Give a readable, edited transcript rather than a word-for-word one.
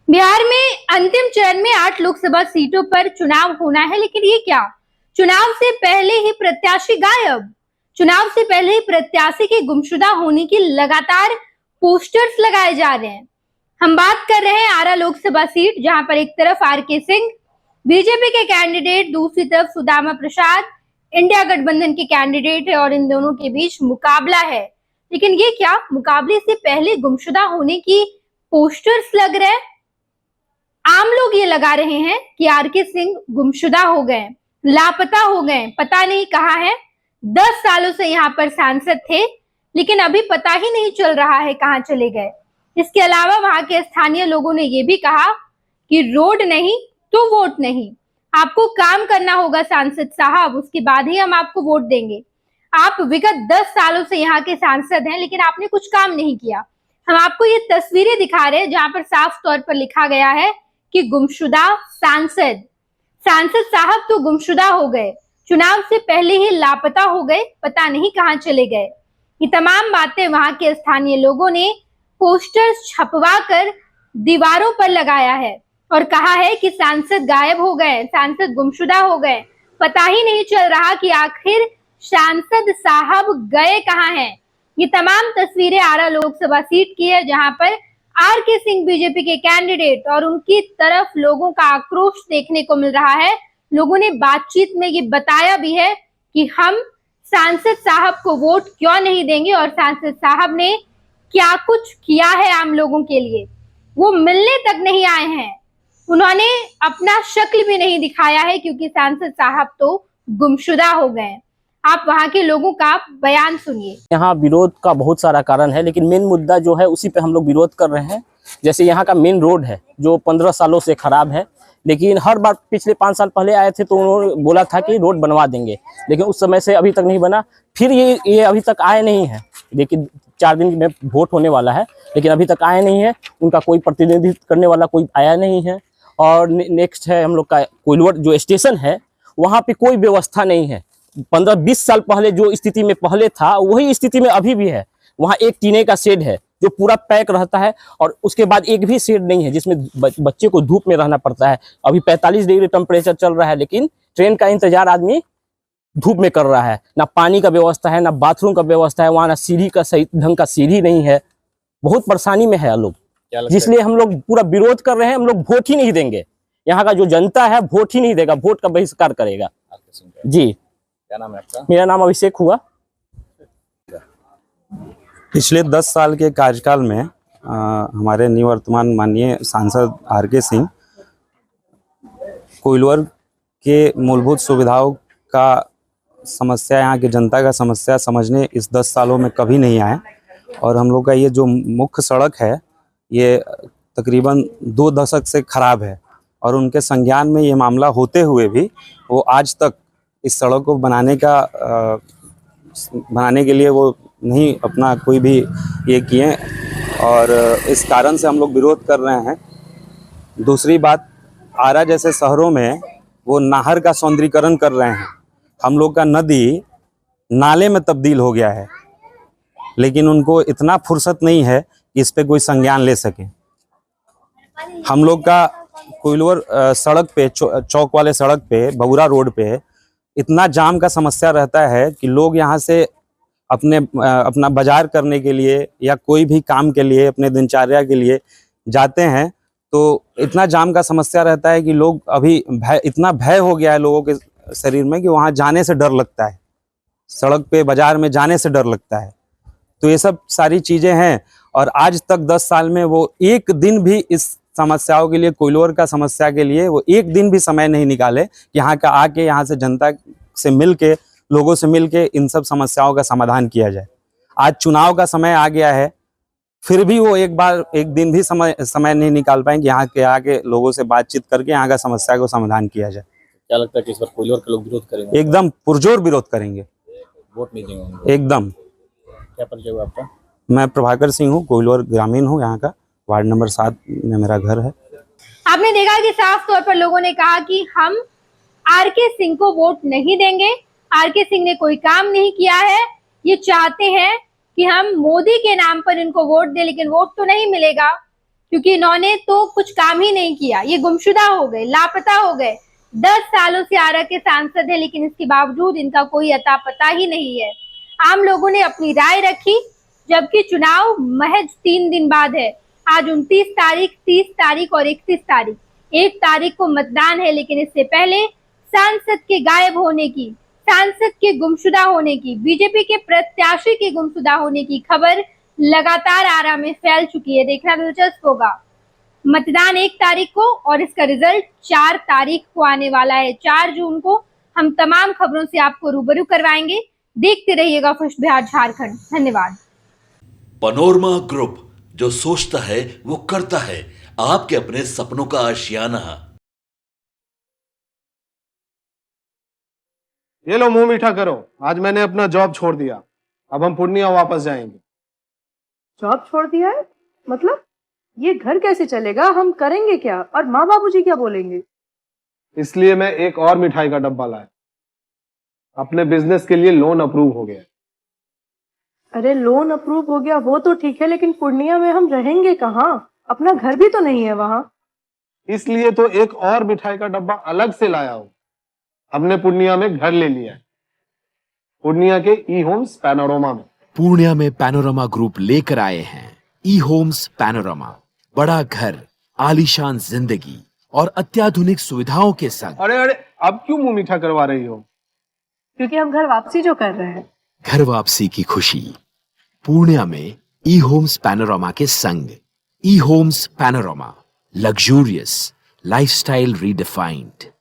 बिहार में अंतिम चरण में 8 लोकसभा सीटों पर चुनाव होना है, लेकिन ये क्या, चुनाव से पहले ही प्रत्याशी गायब। चुनाव से पहले ही प्रत्याशी के गुमशुदा होने की लगातार पोस्टर्स लगाए जा रहे हैं। हम बात कर रहे हैं आरा लोकसभा सीट, जहां पर एक तरफ आरके सिंह बीजेपी के कैंडिडेट, दूसरी तरफ सुदामा प्रसाद इंडिया गठबंधन के कैंडिडेट है और इन दोनों के बीच मुकाबला है। लेकिन ये क्या, मुकाबले से पहले गुमशुदा होने की पोस्टर्स लग रहे हैं। आम लोग ये लगा रहे हैं कि आरके सिंह गुमशुदा हो गए, लापता हो गए, पता नहीं कहाँ है। 10 सालों से यहाँ पर सांसद थे, लेकिन अभी पता ही नहीं चल रहा है कहाँ चले गए। इसके अलावा वहां के स्थानीय लोगों ने ये भी कहा कि रोड नहीं तो वोट नहीं, आपको काम करना होगा सांसद साहब, उसके बाद ही हम आपको वोट देंगे। आप विगत 10 सालों से यहाँ के सांसद हैं, लेकिन आपने कुछ काम नहीं किया। हम आपको ये तस्वीरें दिखा रहे हैं जहां पर साफ तौर पर लिखा गया है कि गुमशुदा सांसद साहब तो गुमशुदा हो गए, चुनाव से पहले ही लापता हो गए, पता नहीं कहां चले गए। ये तमाम बातें वहां के स्थानीय लोगों ने पोस्टर्स छपवा कर दीवारों पर लगाया है और कहा है कि सांसद गायब हो गए, सांसद गुमशुदा हो गए, पता ही नहीं चल रहा कि आखिर सांसद साहब गए कहां हैं। ये तमाम तस्वीरें आरा लोकसभा सीट की है, जहां पर आरके सिंह बीजेपी के कैंडिडेट और उनकी तरफ लोगों का आक्रोश देखने को मिल रहा है। लोगों ने बातचीत में ये बताया भी है कि हम सांसद साहब को वोट क्यों नहीं देंगे और सांसद साहब ने क्या कुछ किया है आम लोगों के लिए। वो मिलने तक नहीं आए हैं, उन्होंने अपना शक्ल भी नहीं दिखाया है, क्योंकि सांसद साहब तो गुमशुदा हो गए। आप वहां के लोगों का बयान सुनिए। यहाँ विरोध का बहुत सारा कारण है, लेकिन मेन मुद्दा जो है उसी पे हम लोग विरोध कर रहे हैं। जैसे यहाँ का मेन रोड है जो 15 सालों से खराब है, लेकिन हर बार पिछले 5 साल पहले आए थे तो उन्होंने बोला था कि रोड बनवा देंगे, लेकिन उस समय से अभी तक नहीं बना। फिर ये अभी तक आए नहीं है। देखिए 4 दिन में वोट होने वाला है, लेकिन अभी तक आए नहीं है। उनका कोई प्रतिनिधित्व करने वाला कोई आया नहीं है। और नेक्स्ट है हम लोग का कोइलवर जो स्टेशन है, वहाँ पे कोई व्यवस्था नहीं है। 15-20 साल पहले जो स्थिति में पहले था वही स्थिति में अभी भी है। वहाँ एक टीने का शेड है जो पूरा पैक रहता है, और उसके बाद एक भी शेड नहीं है जिसमें बच्चे को धूप में रहना पड़ता है। अभी 45 डिग्री टेम्परेचर चल रहा है, लेकिन ट्रेन का इंतजार आदमी धूप में कर रहा है। ना पानी का व्यवस्था है, ना बाथरूम का व्यवस्था है, वहाँ ना सीढ़ी का सही ढंग का सीढ़ी नहीं है। बहुत परेशानी में है लोग, जिसलिए हम लोग पूरा विरोध कर रहे हैं। हम लोग वोट ही नहीं देंगे। यहाँ का जो जनता है वोट ही नहीं देगा, वोट का बहिष्कार करेगा। जी, क्या नाम है आपका? मेरा नाम अभिषेक हुआ। पिछले 10 साल के कार्यकाल में हमारे निवर्तमान माननीय सांसद आरके सिंह कोइलवर के मूलभूत सुविधाओं का समस्या, यहाँ की जनता का समस्या समझने इस 10 सालों में कभी नहीं आए। और हम लोग का ये जो मुख्य सड़क है ये तकरीबन 2 दशक से खराब है, और उनके संज्ञान में ये मामला होते हुए भी वो आज तक इस सड़क को बनाने के लिए वो नहीं अपना कोई भी ये किए, और इस कारण से हम लोग विरोध कर रहे हैं। दूसरी बात, आरा जैसे शहरों में वो नहर का सौंदर्यीकरण कर रहे हैं। हम लोग का नदी नाले में तब्दील हो गया है, लेकिन उनको इतना फुर्सत नहीं है कि इस पे कोई संज्ञान ले सके। हम लोग का कोइलवर सड़क पे, चौक वाले सड़क पे, बगुरा रोड पे इतना जाम का समस्या रहता है कि लोग यहाँ से अपना बाजार करने के लिए या कोई भी काम के लिए, अपने दिनचर्या के लिए जाते हैं, तो इतना जाम का समस्या रहता है कि लोग अभी इतना भय हो गया है लोगों के शरीर में कि वहाँ जाने से डर लगता है, सड़क पे बाजार में जाने से डर लगता है। तो ये सब सारी चीज़ें हैं, और आज तक 10 साल में वो एक दिन भी इस समस्याओं के लिए, कोइलवर का समस्या के लिए वो एक दिन भी समय नहीं निकाले कि यहाँ का आके यहाँ से जनता से मिल के, लोगों से मिल के इन सब समस्याओं का समाधान किया जाए। आज चुनाव का समय आ गया है, फिर भी वो एक दिन भी समय नहीं निकाल पाएंगे यहाँ के आके लोगों से बातचीत करके यहाँ का समस्या को समाधान किया जाए। क्या लगता है कि इस बार कोइलवर के लोग विरोध करेंगे? एकदम पुरजोर विरोध करेंगे, वोट नहीं देंगे एकदम। क्या परिचय हुआ आपका? मैं प्रभाकर सिंह हूँ, कोइलवर ग्रामीण हूँ, यहाँ का वार्ड नंबर 7 में मेरा घर है। आपने देखा कि साफ तौर पर लोगों ने कहा कि हम आरके सिंह को वोट नहीं देंगे, आरके सिंह ने कोई काम नहीं किया है। ये चाहते हैं कि हम मोदी के नाम पर इनको वोट दे, लेकिन वोट तो नहीं मिलेगा क्योंकि इन्होंने तो कुछ काम ही नहीं किया। ये गुमशुदा हो गए, लापता हो गए। 10 सालों से आरा के सांसद है, लेकिन इसके बावजूद इनका कोई अता पता ही नहीं है। आम लोगों ने अपनी राय रखी, जबकि चुनाव महज 3 दिन बाद है। आज 29 तारीख, 30 तारीख और 31 तारीख, 1 तारीख को मतदान है, लेकिन इससे पहले सांसद के गायब होने की, सांसद के गुमशुदा होने की, बीजेपी के प्रत्याशी के गुमशुदा होने की खबर लगातार आरा में फैल चुकी है। देखना दिलचस्प होगा। मतदान 1 तारीख को और इसका रिजल्ट 4 तारीख को आने वाला है। 4 जून को हम तमाम खबरों से आपको रूबरू करवाएंगे। देखते रहिएगा खुश बिहार झारखंड। धन्यवाद। पनोरमा ग्रुप, जो सोचता है वो करता है। आपके अपने सपनों का आशियाना। ये लो, मुंह मीठा करो। आज मैंने अपना जॉब छोड़ दिया। अब हम पूर्णिया वापस जाएंगे। जॉब छोड़ दिया है? मतलब ये घर कैसे चलेगा? हम करेंगे क्या? और माँ बाबूजी क्या बोलेंगे? इसलिए मैं एक और मिठाई का डब्बा लाया। अपने बिजनेस के लिए लोन अप्रूव हो गया। अरे लोन अप्रूव हो गया वो तो ठीक है, लेकिन पूर्णिया में हम रहेंगे कहाँ? अपना घर भी तो नहीं है वहाँ। इसलिए तो एक और मिठाई का डब्बा अलग से लाया हूँ। हमने पूर्णिया में घर ले लिया है, पूर्णिया के ई होम्स पैनोरमा में। पूर्णिया में पैनोरमा ग्रुप लेकर आए हैं ई होम्स पैनोरमा। बड़ा घर, आलीशान जिंदगी और अत्याधुनिक सुविधाओं के संग। अरे अब क्यों मुंह मीठा करवा रही हो? क्योंकि हम घर वापसी जो कर रहे हैं। घर वापसी की खुशी पूर्णिया में ई होम्स पैनोरमा के संग। E Homes Panorama, luxurious lifestyle redefined.